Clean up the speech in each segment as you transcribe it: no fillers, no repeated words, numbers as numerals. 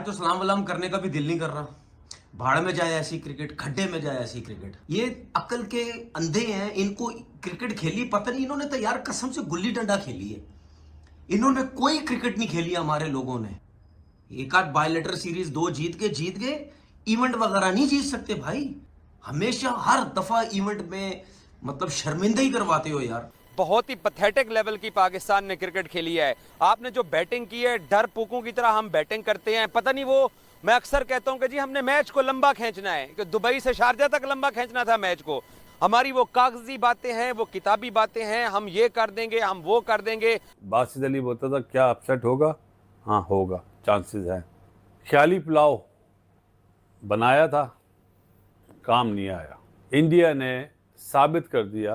तो सलाम वलाम करने का भी दिल नहीं कर रहा। भाड़ में जाए ऐसी क्रिकेट, खड्डे में जाए ऐसी क्रिकेट। ये अकल के अंधे हैं, इनको क्रिकेट खेली पता नहीं। इन्होंने तो यार कसम से गुल्ली डंडा खेली है, इन्होंने कोई क्रिकेट नहीं खेली। हमारे लोगों ने एक आध बायलेटर सीरीज 2 जीत गए। इवेंट वगैरह नहीं जीत सकते भाई। हमेशा हर दफा इवेंट में मतलब शर्मिंदा ही करवाते हो यार। बहुत ही पैथेटिक लेवल की पाकिस्तान ने क्रिकेट खेली है। आपने जो बैटिंग की है, डर पूकों की तरह हम बैटिंग करते हैं। पता नहीं वो, मैं अक्सर कहता हूं कि जी हमने मैच को लंबा खींचना है, कि दुबई से शारजा तक लंबा खींचना था मैच को। हमारी वो कागजी बातें हैं, वो किताबी बातें हैं, हम ये कर देंगे, हम वो कर देंगे। बासित अली बोलता था क्या अपसेट होगा? हाँ होगा, चांसेस हैं। ख्याली पुलाव बनाया था, काम नहीं आया। इंडिया ने साबित कर दिया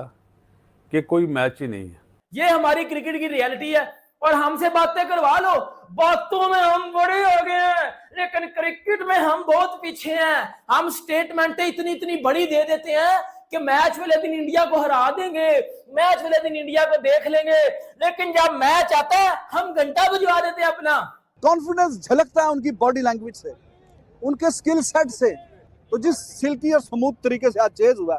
कि कोई मैच ही नहीं है। ये हमारी क्रिकेट की रियलिटी है और हमसे बातें करवा लो। बातों में हम बड़े हो गए हैं, लेकिन क्रिकेट में हम बहुत पीछे हैं। हम स्टेटमेंटें इतनी इतनी बड़ी दे देते हैं कि मैच वाले दिन इंडिया को हरा देंगे, मैच वाले दिन इंडिया को देख लेंगे, लेकिन जब मैच आता है हम घंटा बुझवा देते हैं अपना। कॉन्फिडेंस झलकता है उनकी बॉडी लैंग्वेज से, उनके स्किल सेट से। तो जिस सिल्की और स्मूथ तरीके से आज चेज हुआ,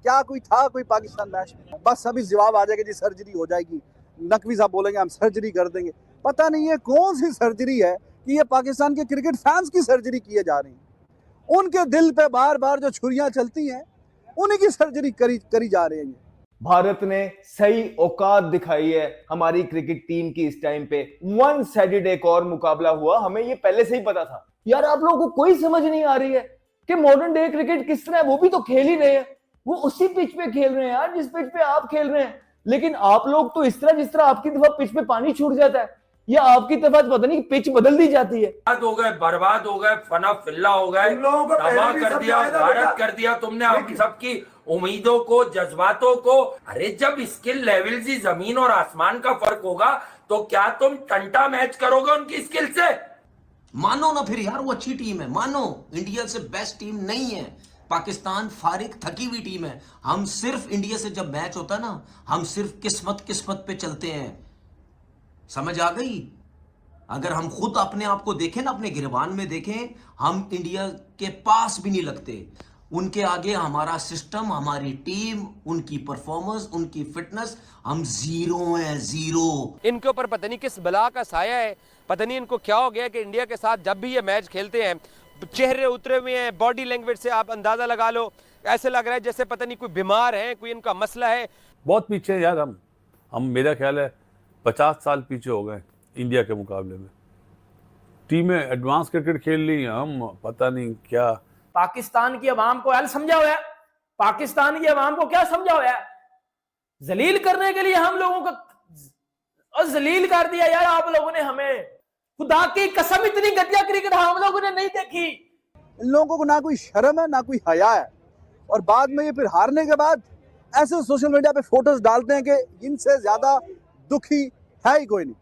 क्या कोई था कोई पाकिस्तान मैच में? बस अभी जवाब आ जाएगा जी सर्जरी हो जाएगी, नकवी साहब बोलेंगे हम सर्जरी कर देंगे। पता नहीं है कौन सी सर्जरी है कि ये पाकिस्तान के क्रिकेट फैंस की सर्जरी किए जा रही है। उनके दिल पे बार बार जो छुरियां चलती हैं उन्हीं की सर्जरी करी जा रही है। भारत ने सही औकात दिखाई है हमारी क्रिकेट टीम की इस टाइम पे। वन साइडेड एक और मुकाबला हुआ, हमें ये पहले से ही पता था। यार आप लोगों को कोई समझ नहीं आ रही है कि मॉडर्न डे क्रिकेट किस तरह है? वो भी तो खेल ही रहे हैं, वो उसी पिच पे खेल रहे हैं यार जिस पिच पे आप खेल रहे हैं। लेकिन आप लोग तो इस तरह, जिस तरह आपकी दफा पिच पे पानी छूट जाता है, या आपकी दफा पता नहीं पिच बदल दी जाती है। बर्बाद हो गए, फना फिल्ला हो गए, तबाह कर दिया, भारत कर दिया तुमने हम सबकी उम्मीदों को, जज्बातों को। अरे जब स्किल लेवल से जमीन और आसमान का फर्क होगा तो क्या तुम टंटा मैच करोगे उनकी स्किल से? मानो ना फिर यार, वो अच्छी टीम है, मानो इंडिया से बेस्ट टीम नहीं है। पाकिस्तान फारिग थकी हुई टीम है। हम सिर्फ इंडिया से जब मैच होता ना, हम सिर्फ किस्मत पे चलते हैं। समझ आ गई? अगर हम खुद अपने आप को देखें ना, अपने गिरबान में देखें, हम इंडिया के पास भी नहीं लगते। उनके आगे हमारा सिस्टम, हमारी टीम, उनकी परफॉर्मेंस, उनकी फिटनेस, हम जीरो हैं, जीरो। इनके ऊपर पता नहीं किस बला का साया है, पता नहीं इनको क्या हो गया कि इंडिया के साथ जब भी ये मैच खेलते हैं चेहरे उतरे हुए हैं। बॉडी लैंग्वेज से आप अंदाजा लगा लो, ऐसे लग रहा है जैसे पता नहीं कोई बीमार है, कोई इनका मसला है। बहुत पीछे हैं यार हम मेरा ख्याल है 50 साल पीछे हो गए इंडिया के मुकाबले में। टीमें एडवांस क्रिकेट खेल ली हैं, हम पता नहीं क्या। पाकिस्तान की आवाम को यार समझा हुआ है, पाकिस्तान की आवाम को क्या समझा हुआ है? जलील करने के लिए हम लोगों को जलील कर दिया यार आप लोगों ने हमें। खुदा की कसम इतनी घटिया क्रिकेट हम लोगों ने नहीं देखी। इन लोगों को ना कोई शर्म है ना कोई हया है, और बाद में ये फिर हारने के बाद ऐसे सोशल मीडिया पे फोटोज डालते हैं कि इनसे ज्यादा दुखी है ही कोई नहीं,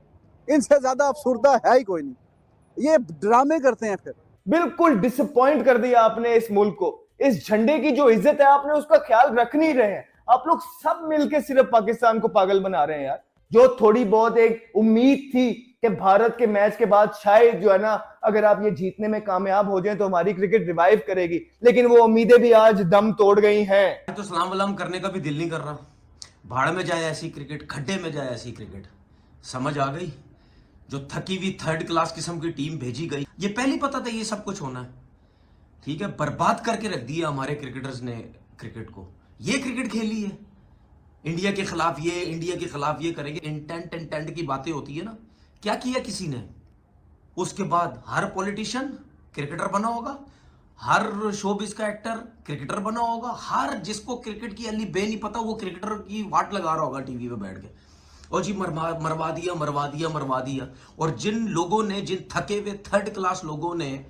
इनसे ज्यादा अफसुर्दा है ही कोई नहीं। ये ड्रामे करते हैं फिर। बिल्कुल डिसअपॉइंट कर दिया आपने इस मुल्क को। इस झंडे की जो इज्जत है आपने उसका ख्याल रख नहीं रहे हैं। आप लोग सब मिलके सिर्फ पाकिस्तान को पागल बना रहे हैं यार। जो थोड़ी बहुत एक उम्मीद थी कि भारत के मैच के बाद शायद जो है ना, अगर आप ये जीतने में कामयाब हो जाएं तो हमारी क्रिकेट रिवाइव करेगी, लेकिन वो उम्मीदें भी आज दम तोड़ गई हैं। तो सलाम वलाम करने का भी दिल नहीं कर रहा। भाड़ में जाए ऐसी क्रिकेट, खड्डे में जाए ऐसी क्रिकेट। समझ आ गई? जो थकी हुई थर्ड क्लास किस्म की टीम भेजी गई, ये पहले पता था ये सब कुछ होना है। ठीक है, बर्बाद करके रख दिया हमारे क्रिकेटर्स ने क्रिकेट को। ये क्रिकेट खेली है इंडिया के खिलाफ, ये इंडिया के खिलाफ ये करेंगे। इंटेंट की बातें होती है ना, क्या किया किसी ने? उसके बाद हर पॉलिटिशियन क्रिकेटर बना होगा, हर शोबिज का एक्टर क्रिकेटर बना होगा, हर जिसको क्रिकेट की अली बे नहीं पता वो क्रिकेटर की वाट लगा रहा होगा टीवी पे बैठ के, और जी मरवा दिया। और जिन लोगों ने, जिन थके हुए थर्ड क्लास लोगों ने,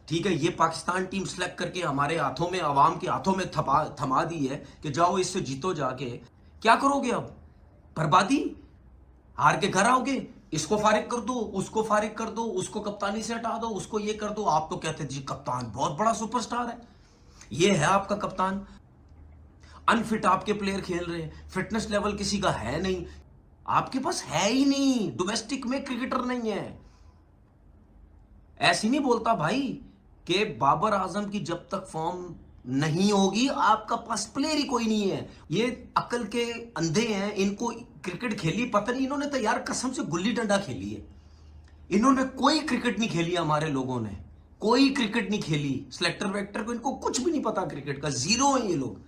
ठीक है, ये पाकिस्तान टीम सेलेक्ट करके हमारे हाथों में, आवाम के हाथों में थमा दी है कि जाओ इससे जीतो जाके। क्या करोगे अब? बर्बादी। हार के घर आओगे, इसको फारिग कर दो, उसको फारिग कर दो, उसको कप्तानी से हटा दो, उसको ये कर दो। आप तो कहते जी कप्तान बहुत बड़ा सुपरस्टार है, ये है आपका कप्तान। अनफिट आपके प्लेयर खेल रहे हैं, फिटनेस लेवल किसी का है नहीं, आपके पास है ही नहीं, डोमेस्टिक में क्रिकेटर नहीं है। ऐसी नहीं बोलता भाई कि बाबर आजम की जब तक फॉर्म नहीं होगी आपका पास प्लेयर ही कोई नहीं है। ये अकल के अंधे हैं, इनको क्रिकेट खेली पता नहीं, इन्होंने तो यार कसम से गुल्ली डंडा खेली है। इन्होंने कोई क्रिकेट नहीं खेली, हमारे लोगों ने कोई क्रिकेट नहीं खेली। सिलेक्टर वेक्टर को इनको कुछ भी नहीं पता क्रिकेट का, जीरो है ये लोग।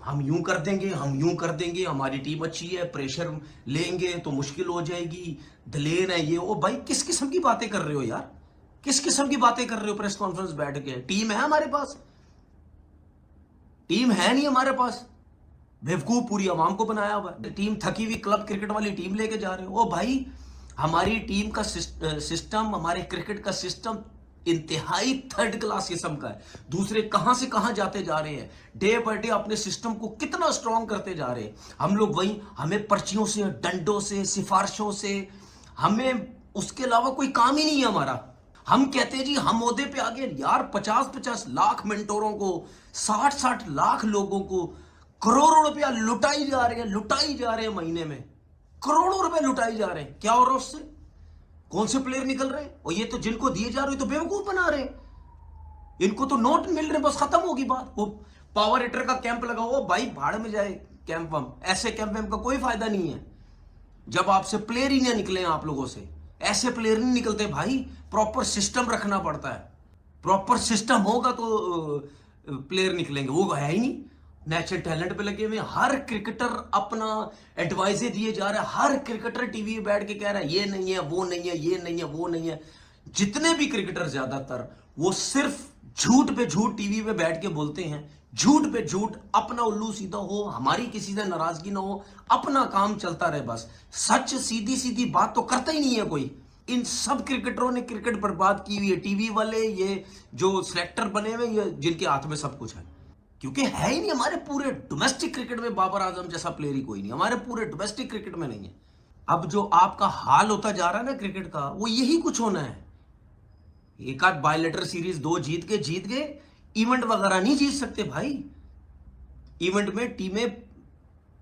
हम यूं कर देंगे, हम यूं कर देंगे, हमारी टीम अच्छी है, प्रेशर लेंगे तो मुश्किल हो जाएगी, दलेर है ये। ओ भाई किस किस्म की बातें कर रहे हो यार, किस किस्म की बातें कर रहे हो प्रेस कॉन्फ्रेंस बैठ के? टीम है हमारे पास? टीम है नहीं हमारे पास। बेवकूफ पूरी आवाम को बनाया हुआ है। टीम थकी हुई क्लब क्रिकेट वाली टीम लेके जा रहे हो। ओ भाई हमारी टीम का सिस्टम, हमारे क्रिकेट का सिस्टम इंतहाई थर्ड क्लास किस्म का है। दूसरे कहां से कहां जाते जा रहे हैं, डे बाय डे अपने सिस्टम को कितना स्ट्रांग करते जा रहे हैं। हम लोग वही, हमें पर्चियों से, डंडों से, सिफारिशों से, हमें उसके अलावा कोई काम ही नहीं है हमारा। हम कहते हैं जी हम ओहदे पे आ गए यार, 50-50 लाख मेंटोरों को, 60-60 लाख लोगों को करोड़ों रुपया लुटाई जा रहे हैं महीने में, करोड़ों रुपए लुटाई जा रहे हैं। क्या हो रहा है उससे? कौन से प्लेयर निकल रहे हैं? और ये तो जिनको दिए जा रहे हैं तो बेवकूफ बना रहे हैं, इनको तो नोट मिल रहे हैं, बस खत्म होगी बात। वो पावर हिटर का कैंप लगा हो भाई, भाड़ में जाए कैंप। हम ऐसे कैंप का कोई फायदा नहीं है जब आपसे प्लेयर ही ना निकले। आप लोगों से ऐसे प्लेयर नहीं निकलते भाई, प्रॉपर सिस्टम रखना पड़ता है। प्रॉपर सिस्टम होगा तो प्लेयर निकलेंगे, वो है ही नहीं। नेचुरल टैलेंट पे लगे हुए, हर क्रिकेटर अपना एडवाइजे दिए जा रहा है। हर क्रिकेटर टीवी पे बैठ के कह रहा है ये नहीं है, वो नहीं है, ये नहीं है, वो नहीं है। जितने भी क्रिकेटर ज्यादातर वो सिर्फ झूठ पे झूठ टीवी पे बैठ के बोलते हैं, झूठ पे झूठ, अपना उल्लू सीधा हो, हमारी किसी से नाराजगी ना हो, अपना काम चलता रहे बस। सच सीधी सीधी बात तो करता ही नहीं है कोई। इन सब क्रिकेटरों ने क्रिकेट बर्बाद की हुई है। टीवी वाले, ये जो सिलेक्टर बने हुए, ये जिनके हाथ में सब कुछ है, क्योंकि है ही नहीं हमारे पूरे डोमेस्टिक क्रिकेट में बाबर आजम जैसा प्लेयर ही कोई नहीं, हमारे पूरे डोमेस्टिक क्रिकेट में नहीं है। अब जो आपका हाल होता जा रहा है ना क्रिकेट का, वो यही कुछ होना है। एक आध बायलेटर सीरीज 2 जीत गए, इवेंट वगैरह नहीं जीत सकते भाई। इवेंट में टीमें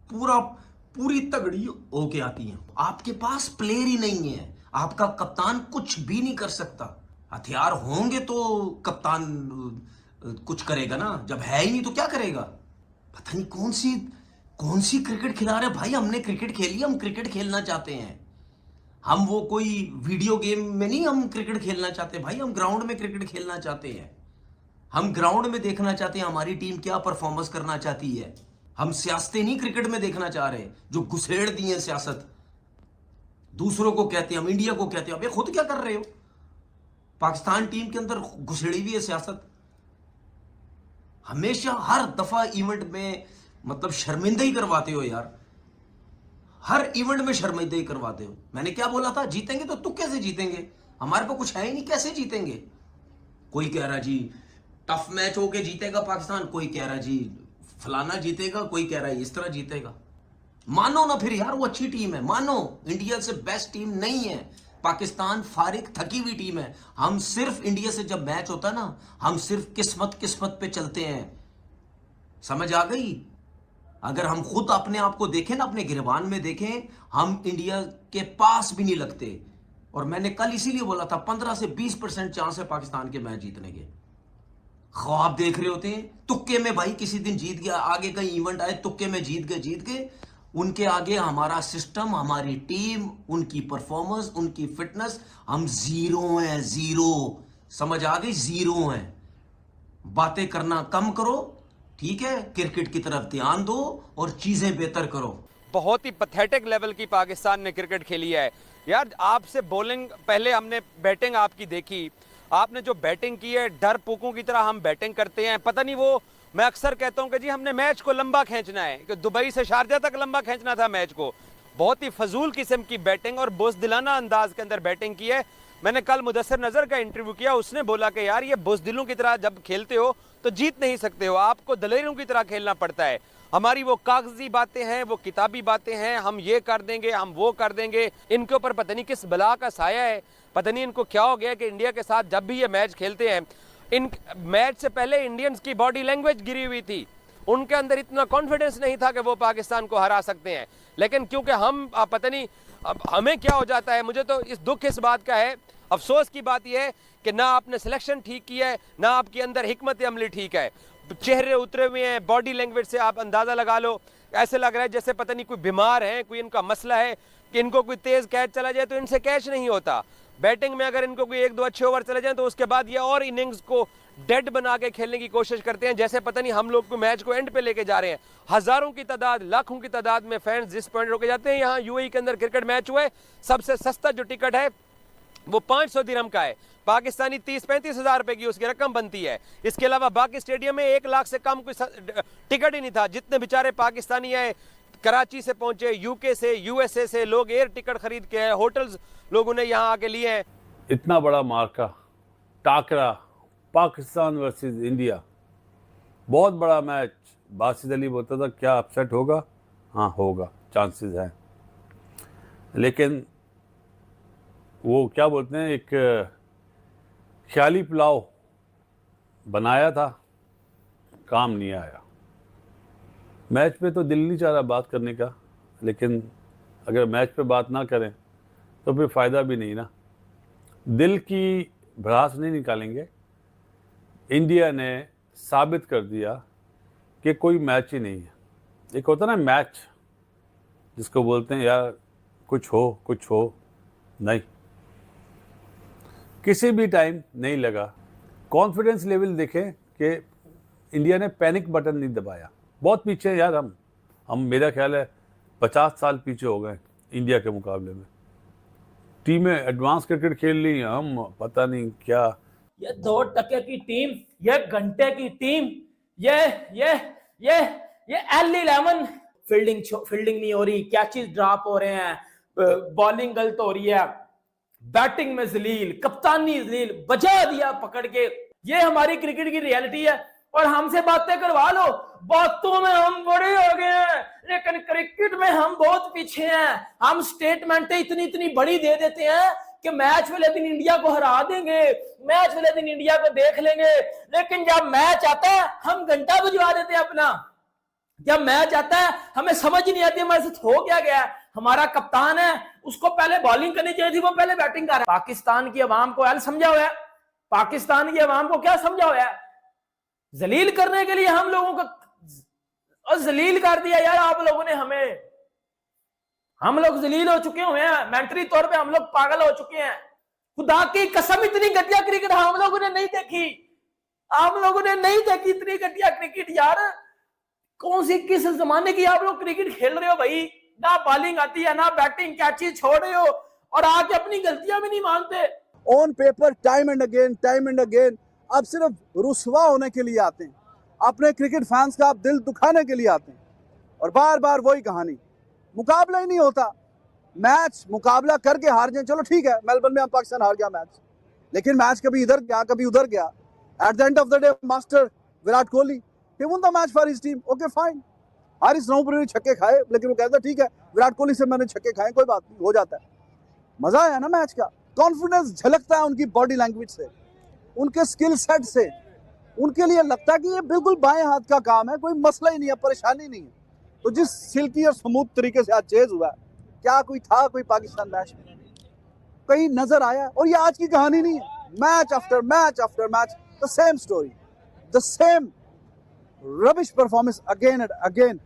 पूरी तगड़ी होके आती हैं। आपके पास प्लेयर ही नहीं है, आपका कप्तान कुछ भी नहीं कर सकता। हथियार होंगे तो कप्तान कुछ करेगा ना, जब है ही नहीं तो क्या करेगा? पता नहीं कौन सी क्रिकेट खिला रहे भाई। हमने क्रिकेट खेली, हम क्रिकेट खेलना चाहते हैं। हम वो कोई वीडियो गेम में नहीं हम क्रिकेट खेलना चाहते भाई, हम ग्राउंड में क्रिकेट खेलना चाहते हैं। हम ग्राउंड में देखना चाहते हैं हमारी टीम क्या परफॉर्मेंस करना चाहती है। हम सियासतें नहीं क्रिकेट में देखना चाह रहे, जो घुसेड़ दी है सियासत। दूसरों को कहते हैं, हम इंडिया को कहते हैं, अबे खुद क्या कर रहे हो? पाकिस्तान टीम के अंदर घुसेड़ी हुई है सियासत। हमेशा हर दफा इवेंट में मतलब शर्मिंदा ही करवाते हो यार, हर इवेंट में शर्मिंदा ही करवाते हो। मैंने क्या बोला था? जीतेंगे तो तुक्के से जीतेंगे, हमारे पास कुछ है ही नहीं, कैसे जीतेंगे? कोई कह रहा जी टफ मैच होके जीतेगा पाकिस्तान, कोई कह रहा जी फलाना जीतेगा, कोई कह रहा है इस तरह जीतेगा। मानो ना फिर यार, वो अच्छी टीम है, मानो इंडिया से बेस्ट टीम नहीं है। पाकिस्तान फारिग थकी हुई टीम है। हम सिर्फ इंडिया से जब मैच होता ना, हम सिर्फ किस्मत पे चलते हैं। समझ आ गई? अगर हम खुद अपने आप को देखें ना, अपने गिरबान में देखें, हम इंडिया के पास भी नहीं लगते। और मैंने कल इसीलिए बोला था 15 से 20% चांस है पाकिस्तान के मैच जीतने के। ख्वाब देख रहे होते हैं, तुक्के में भाई किसी दिन जीत गया, आगे कहीं इवेंट आए, तुक्के में जीत गए। उनके आगे हमारा सिस्टम, हमारी टीम, उनकी परफॉर्मेंस, उनकी फिटनेस, हम जीरो हैं, जीरो। समझ आ गई? जीरो हैं। बातें करना कम करो, ठीक है? क्रिकेट की तरफ ध्यान दो और चीजें बेहतर करो। बहुत ही पैथेटिक लेवल की पाकिस्तान ने क्रिकेट खेली है यार। आपसे बॉलिंग, पहले हमने बैटिंग आपकी देखी, आपने जो बैटिंग की है, डर पोकों की तरह हम बैटिंग करते हैं। पता नहीं वो, मैं अक्सर कहता हूं कि जी हमने मैच को लंबा खींचना है, कि दुबई से शारजा तक लंबा खींचना था मैच को। बहुत ही फजूल किस्म की बैटिंग और बुज़दिलाना अंदाज के अंदर बैटिंग की है। मैंने कल मुदस्सिर नजर का इंटरव्यू किया, उसने बोला कि यार ये बुज़दिलों की तरह जब खेलते हो तो जीत नहीं सकते हो, आपको दलेरों की तरह खेलना पड़ता है। हमारी वो कागजी बातें हैं, वो किताबी बातें हैं, हम ये कर देंगे, हम वो कर देंगे। इनके ऊपर पता नहीं किस बला का साया है, पता नहीं इनको क्या हो गया कि इंडिया के साथ जब भी ये मैच खेलते हैं, इन मैच से पहले इंडियंस की बॉडी लैंग्वेज गिरी हुई थी, उनके अंदर इतना कॉन्फिडेंस नहीं था कि वो पाकिस्तान को हरा सकते हैं। लेकिन क्योंकि हम पता नहीं अब हमें क्या हो जाता है, मुझे तो इस दुख इस बात का है, अफसोस की बात यह है कि ना आपने सिलेक्शन ठीक किया है, ना आपके अंदर हिकमत अमली ठीक है। चेहरे उतरे हुए हैं, बॉडी लैंग्वेज से आप अंदाज़ा लगा लो, ऐसे लग रहा है जैसे पता नहीं कोई बीमार है, कोई इनका मसला है कि इनको कोई तेज़ कैच चला जाए तो इनसे कैच नहीं होता। बैटिंग में अगर इनको कोई 1-2 अच्छे ओवर चले जाएं तो उसके बाद ये और इनिंग्स को डेड बना के खेलने की कोशिश करते हैं, जैसे पता नहीं हम लोग को मैच को एंड पे लेके जा रहे हैं। हज़ारों की तादाद, लाखों की तादाद में फैंस जिस पॉइंट रोके जाते हैं। यहाँ यूएई के अंदर क्रिकेट मैच हुआ है, सबसे सस्ता जो टिकट है वो 500 दिरहम का है, पाकिस्तानी 30-35 हज़ार रुपए की उसकी रकम बनती है। इसके अलावा बाकी स्टेडियम में 1 लाख से कम कोई टिकट ही नहीं था। जितने बेचारे पाकिस्तानी आए, कराची से पहुंचे, यूके से, यूएसए से लोग एयर टिकट खरीद के आए, होटल्स लोगों ने यहाँ आके लिए हैं। इतना बड़ा मार्का, टाकरा, पाकिस्तान वर्सेस इंडिया, बहुत बड़ा मैच। बासित अली बोलता था क्या अपसेट होगा? हाँ होगा, चांसेस हैं। लेकिन वो क्या बोलते हैं, एक ख्याली पुलाव बनाया था, काम नहीं आया। मैच पे तो दिल नहीं चाह रहा बात करने का, लेकिन अगर मैच पे बात ना करें तो फिर फ़ायदा भी नहीं ना। दिल की भड़ास नहीं निकालेंगे। इंडिया ने साबित कर दिया कि कोई मैच ही नहीं है। एक होता ना मैच जिसको बोलते हैं यार कुछ हो, नहीं, किसी भी टाइम नहीं लगा। कॉन्फिडेंस लेवल देखें कि इंडिया ने पैनिक बटन नहीं दबाया। बहुत पीछे यार हम मेरा ख्याल है 50 साल पीछे हो गए इंडिया के मुकाबले में। टीमें एडवांस क्रिकेट खेल ली, हम पता नहीं क्या। ये 2 टके की टीम, ये घंटे की टीम, ये L11 फील्डिंग नहीं हो रही, कैचेस ड्रॉप हो रहे हैं, बॉलिंग गलत हो रही है, बैटिंग में जलील, कप्तानी जलील, बजा दिया पकड़ के। ये हमारी क्रिकेट की रियलिटी है और हमसे बातें करवा लो। बातों में हम बड़े हो गए हैं, लेकिन क्रिकेट में हम बहुत पीछे हैं। हम स्टेटमेंटें इतनी बड़ी दे देते हैं कि मैच वाले दिन इंडिया को हरा देंगे, मैच वाले दिन इंडिया को देख लेंगे, लेकिन जब मैच आता है हम घंटा भिजवा देते हैं अपना। जब मैच आता है हमें समझ नहीं आती हमारे साथ हो क्या गया। हमारा कप्तान है, उसको पहले बॉलिंग करनी चाहिए थी, वो पहले बैटिंग कर रहा है। पाकिस्तान की आवाम को समझा हुआ है, पाकिस्तान की आवाम को क्या समझा हुआ है? जलील करने के लिए हम लोगों को और जलील कर दिया यार आप लोगों ने हमें। हम लोग जलील हो चुके हुए हैं, मेंटली तौर पे हम लोग पागल हो चुके हैं। खुदा की कसम इतनी घटिया क्रिकेट हम लोगों ने नहीं देखी, आप लोगों ने नहीं देखी इतनी घटिया क्रिकेट यार। कौन सी किस जमाने की आप लोग क्रिकेट खेल रहे हो भाई? ना बॉलिंग आती है, ना बैटिंग, कैचेस छोड़ रहे हो और आके अपनी गलतियां भी नहीं मानते। On paper time and again आप सिर्फ रुसवा होने के लिए आते हैं, अपने क्रिकेट फैंस का आप दिल दुखाने के लिए आते हैं और बार बार वही कहानी। मुकाबला ही नहीं होता। मैच मुकाबला करके हार जाए, चलो ठीक है, मेलबर्न में हम पाकिस्तान हार गया मैच, लेकिन मैच कभी इधर गया कभी उधर गया। At the end of the day master Virat Kohli he won the match for his team, okay fine। Haris round ने छक्के खाए, लेकिन वो कहता ठीक है विराट कोहली से मैंने छक्के खाए, कोई बात नहीं, हो जाता है। मजा आया ना मैच का। कॉन्फिडेंस झलकता है उनकी बॉडी लैंग्वेज से, उनके स्किल सेट से। उनके लिए लगता है कि ये बिल्कुल बाएं हाथ का काम है, कोई मसला ही नहीं है, परेशानी नहीं है। तो जिस सिल्की और स्मूथ तरीके से आज चेज हुआ, क्या कोई था कोई पाकिस्तान मैच में? कहीं नजर आया? और ये आज की कहानी नहीं है। Match after match the same story, the same rubbish performance again and again,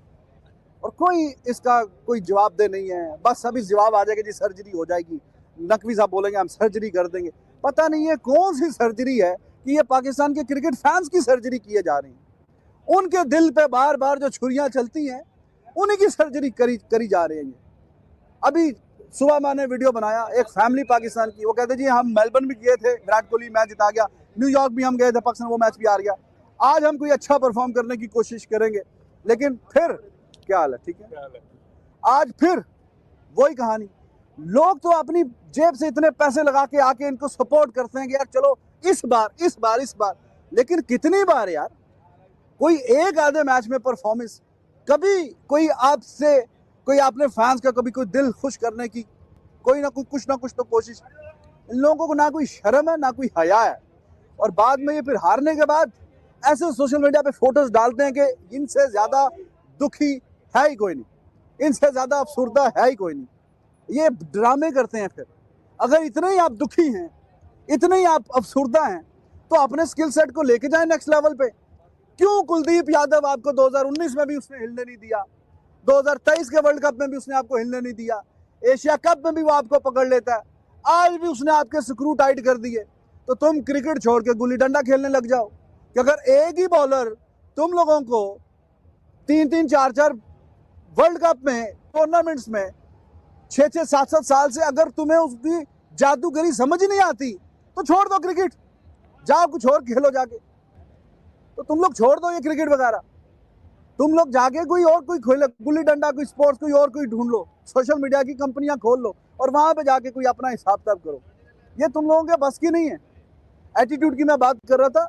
और कोई इसका कोई जवाबदेह नहीं है। बस अभी जवाब आ जाएगा जी सर्जरी हो जाएगी, नकवी साहब बोलेंगे हम सर्जरी कर देंगे। पता नहीं है कौन सी सर्जरी है कि ये पाकिस्तान के क्रिकेट फैंस की सर्जरी किए जा रही है। उनके दिल पे बार बार जो छुरियां चलती हैं उन्हीं की सर्जरी करी जा रही है। अभी सुबह मैंने वीडियो बनाया एक फैमिली पाकिस्तान की, वो कहते जी हम मेलबर्न भी गए थे, विराट कोहली मैच जिता गया, न्यूयॉर्क भी हम गए थे, पाकिस्तान वो मैच भी हार गया, आज हम कोई अच्छा परफॉर्म करने की कोशिश करेंगे, लेकिन फिर क्या हाल है? ठीक है, आज फिर वही कहानी। लोग तो अपनी जेब से इतने पैसे लगा के आके इनको सपोर्ट करते हैं कि यार चलो इस बार, लेकिन कितनी बार यार? कोई एक आधे मैच में परफॉर्मेंस, कभी कोई आपसे, कोई आपने फैंस का कभी कोई दिल खुश करने की कोई ना कुछ तो कोशिश। इन लोगों को ना कोई शर्म है ना कोई हया है, और बाद में ये फिर हारने के बाद ऐसे सोशल मीडिया पे फोटोज डालते हैं कि इनसे ज्यादा दुखी है ही कोई नहीं, इनसे ज्यादा अफसुर्दा है ही कोई नहीं। ये ड्रामे करते हैं। फिर अगर इतने ही आप दुखी हैं इतने ही आप अफसुर्दा हैं तो अपने स्किल सेट को लेके जाएं नेक्स्ट लेवल पे। क्यों कुलदीप यादव आपको 2019 में भी उसने हिलने नहीं दिया, 2023 के वर्ल्ड कप में भी उसने आपको हिलने नहीं दिया, एशिया कप में भी वो आपको पकड़ लेता है, आज भी उसने आपके स्क्रू टाइट कर दिए। तो तुम क्रिकेट छोड़ के गुल्ली डंडा खेलने लग जाओ कि अगर एक ही बॉलर तुम लोगों को 3-3, 4-4 वर्ल्ड कप में, टूर्नामेंट्स में 6-6, 7-7 साल से अगर तुम्हें उसकी जादूगरी समझ ही नहीं आती तो छोड़ दो क्रिकेट, जाओ कुछ और खेलो जाके। तो तुम लोग छोड़ दो ये क्रिकेट वगैरह, तुम लोग जाके कोई और कोई खेलो, गुल्ली डंडा, कोई स्पोर्ट्स कोई और कोई ढूंढ लो, सोशल मीडिया की कंपनियां खोल लो और वहां पे जाके कोई अपना हिसाब किताब करो। ये तुम लोगों के बस की नहीं है। एटीट्यूड की मैं बात कर रहा था,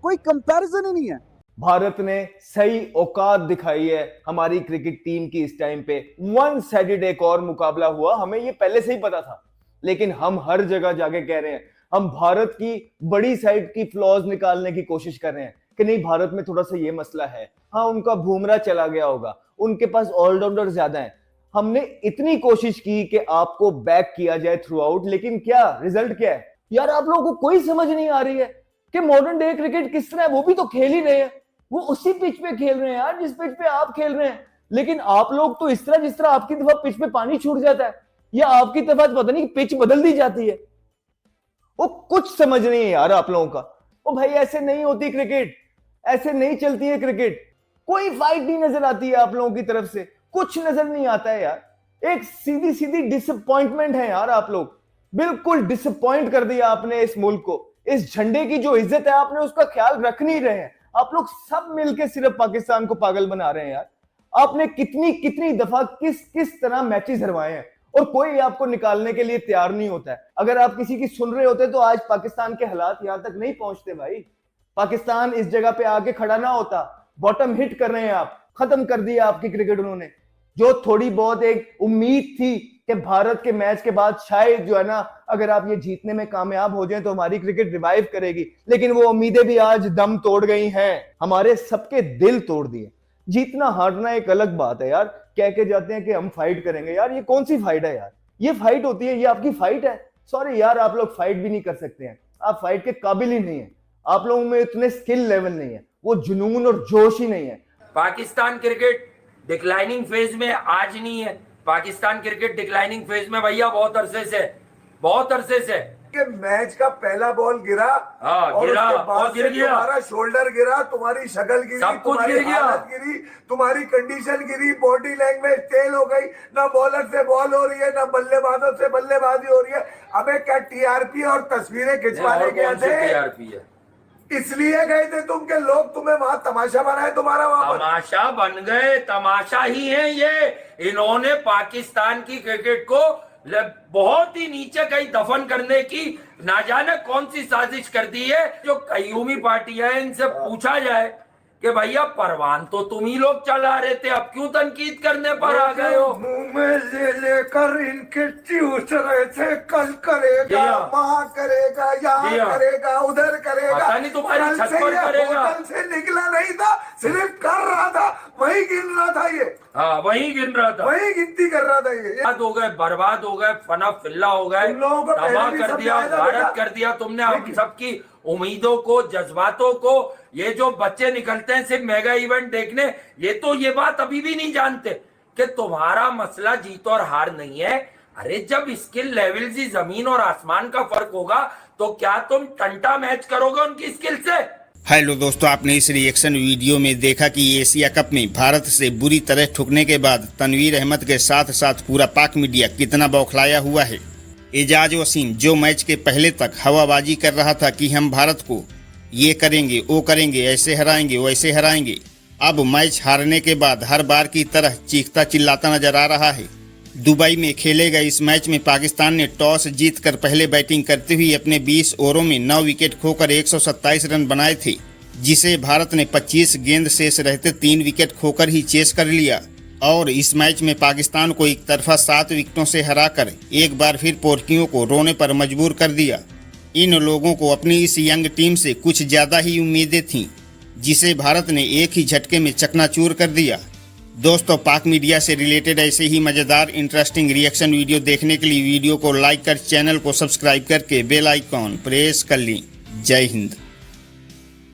कोई कंपैरिजन ही नहीं है। भारत ने सही औकात दिखाई है हमारी क्रिकेट टीम की इस टाइम पे। वन साइडेड एक और मुकाबला हुआ, हमें ये पहले से ही पता था, लेकिन हम हर जगह जाके कह रहे हैं, हम भारत की बड़ी साइड की फ्लॉज निकालने की कोशिश कर रहे हैं कि नहीं भारत में थोड़ा सा ये मसला है, हाँ उनका बुमराह चला गया होगा, उनके पास ऑलराउंडर ज्यादा है। हमने इतनी कोशिश की कि आपको बैक किया जाए थ्रू आउट, लेकिन क्या रिजल्ट क्या है यार? आप लोगों को कोई समझ नहीं आ रही है कि मॉडर्न डे क्रिकेट किस तरह है। वो भी तो खेल ही रहे हैं, वो उसी पिच पे खेल रहे हैं यार जिस पिच पे आप खेल रहे हैं, लेकिन आप लोग तो इस तरह जिस तरह आपकी दफा पिच पे पानी छूट जाता है या आपकी दफा पता नहीं पिच बदल दी जाती है, वो कुछ समझ नहीं है यार आप लोगों का। ओ भाई ऐसे नहीं होती क्रिकेट, ऐसे नहीं चलती है क्रिकेट। कोई फाइट नहीं नजर आती है आप लोगों की तरफ से, कुछ नजर नहीं आता है यार। एक सीधी सीधी डिसअपॉइंटमेंट है यार, आप लोग बिल्कुल डिसअपॉइंट कर दिया आपने इस मुल्क को। इस झंडे की जो इज्जत है आपने उसका ख्याल रख नहीं रहे हैं। आप लोग सब मिलकर सिर्फ पाकिस्तान को पागल बना रहे हैं यार। आपने कितनी कितनी दफा किस तरह मैचेस हरवाए हैं और कोई आपको निकालने के लिए तैयार नहीं होता है। अगर आप किसी की सुन रहे होते तो आज पाकिस्तान के हालात यहां तक नहीं पहुंचते भाई। पाकिस्तान इस जगह पे आके खड़ा ना होता। बॉटम हिट कर रहे हैं आप, खत्म कर दिया आपकी क्रिकेट उन्होंने। जो थोड़ी बहुत एक उम्मीद थी कि भारत के मैच के बाद शायद जो है ना अगर आप ये जीतने में कामयाब हो जाएं तो हमारी क्रिकेट रिवाइव करेगी, लेकिन वो उम्मीदें भी आज दम तोड़ गई हैं, हमारे सबके दिल तोड़ दिए। जीतना हारना एक अलग बात है यार, कह के जाते हैं कि हम फाइट करेंगे, यार ये कौन सी फाइट है यार? ये फाइट होती है, ये आपकी फाइट है? सॉरी यार, आप लोग फाइट भी नहीं कर सकते हैं, आप फाइट के काबिल ही नहीं है, आप लोगों में इतने स्किल लेवल नहीं है, वो जुनून और जोश ही नहीं है। पाकिस्तान क्रिकेट डिक्लाइनिंग फेज में आज नहीं है, पाकिस्तान क्रिकेट डिक्लाइनिंग फेज में भैया बहुत अरसे से कि मैच का पहला बॉल गिरा, और गिरा उसके बाद और गिर गया, तुम्हारा शोल्डर गिरा, तुम्हारी शक्ल गिरी, सब कुछ तुम्हारी गिर गया, हालत गिरी, तुम्हारी कंडीशन गिरी, बॉडी लैंग्वेज तेल हो गई, ना बॉलर से बॉल हो रही है, ना बल्लेबाजों से बल्लेबाजी हो रही है। अबे क्या टीआरपी और तस्वीरें खिंचवाने गए थे? टीआरपी है इसलिए गए थे तुम के लोग तुम्हें वहां तमाशा बनाए तुम्हारा? वहां पर तमाशा बन गए, तमाशा ही है ये। इन्होंने पाकिस्तान की क्रिकेट को बहुत ही नीचे कहीं दफन करने की ना जाने कौन सी साजिश कर दी है। जो कयूमी पार्टियां हैं इनसे पूछा जाए कि भैया परवान तो तुम ही लोग चला रहे थे, अब क्यों तनकीद करने पर आ गए हो? मुंह में ले लेकर इनके चूस रहे थे, कल करेगा, वहां करेगा, यहाँ करेगा, उधर करेगा, पता नहीं तुम्हारी छत पर करेगा। होटल से निकला नहीं था, सिर्फ कर रहा था, वही गिन रहा था ये। हाँ वही गिन रहा था, वही गिनती कर रहा था ये। हो गए, बर्बाद हो गए, फना फिल्ला हो गए, तबाह कर दिया, भारत कर दिया तुमने हम सबकी उम्मीदों को, जज्बातों को। ये जो बच्चे निकलते हैं सिर्फ मेगा इवेंट देखने, ये बात अभी भी नहीं जानते कि तुम्हारा मसला जीत और हार नहीं है। अरे जब स्किल लेवल से जमीन और आसमान का फर्क होगा तो क्या तुम टंटा मैच करोगे उनकी स्किल से? हेलो दोस्तों, आपने इस रिएक्शन वीडियो में देखा कि एशिया कप में भारत से बुरी तरह ठुकने के बाद तनवीर अहमद के साथ साथ पूरा पाक मीडिया कितना बौखलाया हुआ है। एजाज वसीम जो मैच के पहले तक हवाबाजी कर रहा था कि हम भारत को ये करेंगे, वो करेंगे, ऐसे हराएंगे, वैसे हराएंगे, अब मैच हारने के बाद हर बार की तरह चीखता चिल्लाता नजर आ रहा है। दुबई में खेले गए इस मैच में पाकिस्तान ने टॉस जीतकर पहले बैटिंग करते हुए अपने 20 ओवरों में 9 विकेट खोकर 127 रन बनाए थे, जिसे भारत ने 25 गेंद शेष रहते 3 विकेट खोकर ही चेस कर लिया और इस मैच में पाकिस्तान को एक तरफा 7 विकेटों से हराकर एक बार फिर पोर्कियों को रोने पर मजबूर कर दिया। इन लोगों को अपनी इस यंग टीम से कुछ ज्यादा ही उम्मीदें थीं, जिसे भारत ने एक ही झटके में चकनाचूर कर दिया। दोस्तों, पाक मीडिया से रिलेटेड ऐसे ही मजेदार इंटरेस्टिंग रिएक्शन वीडियो देखने के लिए वीडियो को लाइक कर चैनल को सब्सक्राइब करके बेल आइकॉन प्रेस कर ली। जय हिंद।